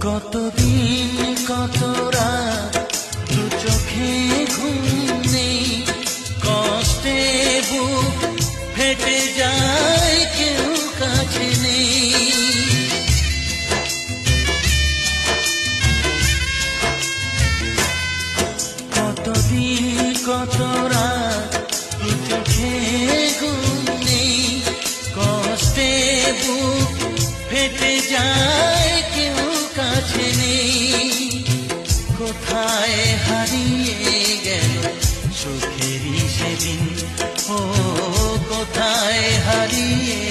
কতদিন কত রাত দু চোখে ঘুম নেই, কষ্টে বুক ফেটে যায়, কেউ কাছে নেই। কতদিন কত রাত দু চোখে ঘুম নেই, কষ্টে বুক ফেটে যায়, কেউ কাছে নেই। কোথায় হারিয়ে গেল সুখেরই সেদিন, ও কোথায় হারিয়ে